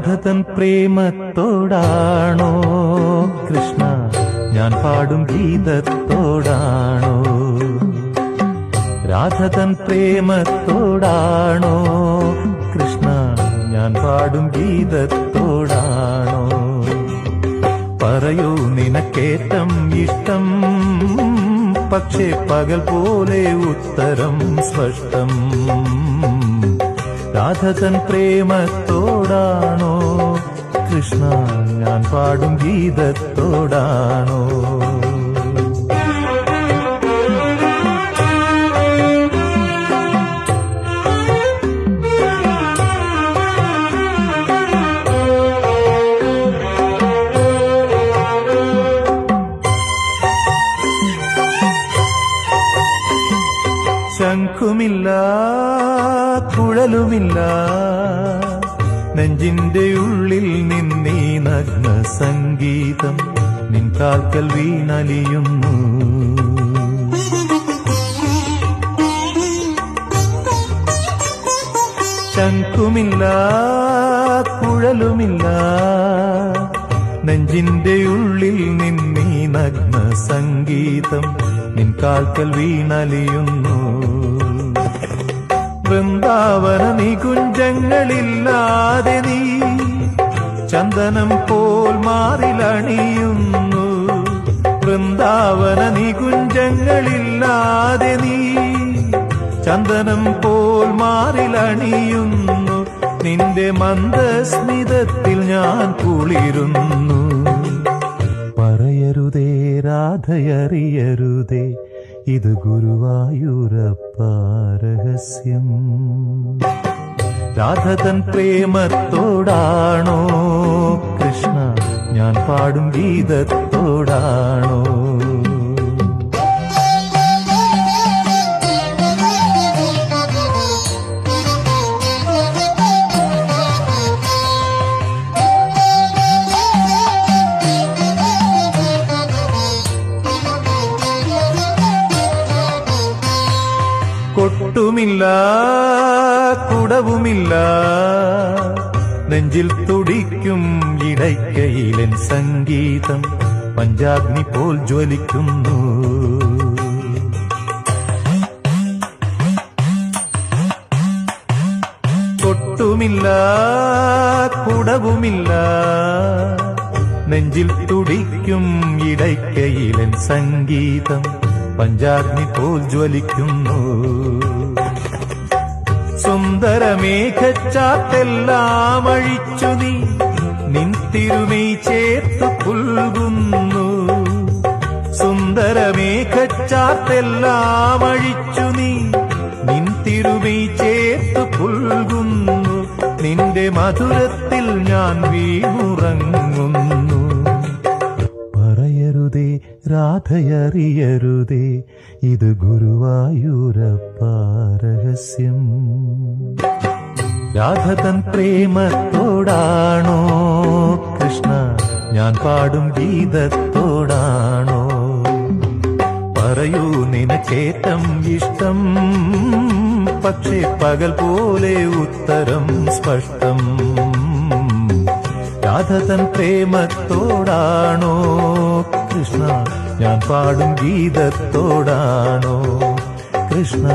രാധതൻ പ്രേമത്തോടാണോ കൃഷ്ണ ഞാൻ പാടും ഗീതത്തോടാണോ? രാധതൻ പ്രേമത്തോടാണോ കൃഷ്ണ ഞാൻ പാടും ഗീതത്തോടാണോ? പറയൂ നിനക്കേറ്റം ഇഷ്ടം, പക്ഷേ പകൽ പോലെ ഉത്തരം സ്പഷ്ടം. രാധതൻ പ്രേമത്തോടാണോ കൃഷ്ണ ഞാൻ പാടും ഗീതത്തോടാണോ? ശംഖുമില്ല കുഴലുമില്ല നെഞ്ചിന്റെ ഉള്ളിൽ നിന്നീ നഗ്ന സംഗീതം നിൻ കാൽക്കൽ വീണലിയുന്നു. ശംഖുമില്ല കുഴലുമില്ല നെഞ്ചിന്റെ ഉള്ളിൽ നിന്നീ നഗ്ന സംഗീതം നിൻ കാൽക്കൽ വീണലിയുന്നു. വൃന്ദാവന നികുഞ്ചങ്ങളില്ലാതെ നീ ചന്ദനം പോൽ മാറിലണിയുന്നു. വൃന്ദാവന നികുഞ്ചങ്ങളില്ലാതെ നീ ചന്ദനം പോൽ മാറിലണിയുന്നു. നിന്റെ മന്ദസ്മിതത്തിൽ ഞാൻ കുളിരുന്നു. പറയരുതേ രാധയറിയരുതേ ഇത് ഗുരുവായൂരപ്പ രഹസ്യം. രാധതൻ പ്രേമത്തോടാണോ കൃഷ്ണ ഞാൻ പാടും ഗീതത്തോടാണോ? കൊട്ടുമില്ല കുടവുമില്ല നെഞ്ചിൽ തുടിക്കും ഇടയ്ക്കയിലൻ സംഗീതം പഞ്ചാഗ്നി പോൽ ജ്വലിക്കുന്നു. കൊട്ടുമില്ല കുടവുമില്ല നെഞ്ചിൽ തുടിക്കും ഇടയ്ക്കയിലൻ സംഗീതം പഞ്ചാഗ്നി പോൽ ജ്വലിക്കുന്നു. സുന്ദരമേഘച്ചാത്തെല്ലാം അഴിച്ചു നീ നിൻ തിരുമൈ ചേർത്തു പുൽകുന്നു. സുന്ദരമേഘച്ചാത്തെല്ലാം അഴിച്ചു നീ നിൻ തിരുമൈ ചേർത്തു പുൽകുന്നു. നിന്റെ മധുരത്തിൽ ഞാൻ വീണുറങ്ങുന്നു. പറയരുതേ രാധയറിയരുതേ ഇത് ഗുരുവായൂരപ്പ രഹസ്യം. രാധതൻ പ്രേമത്തോടാണോ കൃഷ്ണ ഞാൻ പാടും ഗീതത്തോടാണോ? പറയൂ നിനക്കേറ്റം ഇഷ്ടം, പക്ഷേ പകൽ പോലെ ഉത്തരം സ്പഷ്ടം. രാധതൻ പ്രേമത്തോടാണോ കൃഷ്ണ ഞാൻ പാടും ഗീതത്തോടാണോ? കൃഷ്ണ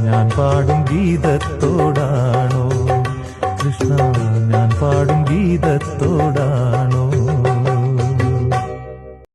ഞാൻ പാടും ഗീതത്തോടാണോ? കൃഷ്ണ ഞാൻ പാടും ഗീതത്തോടാണോ?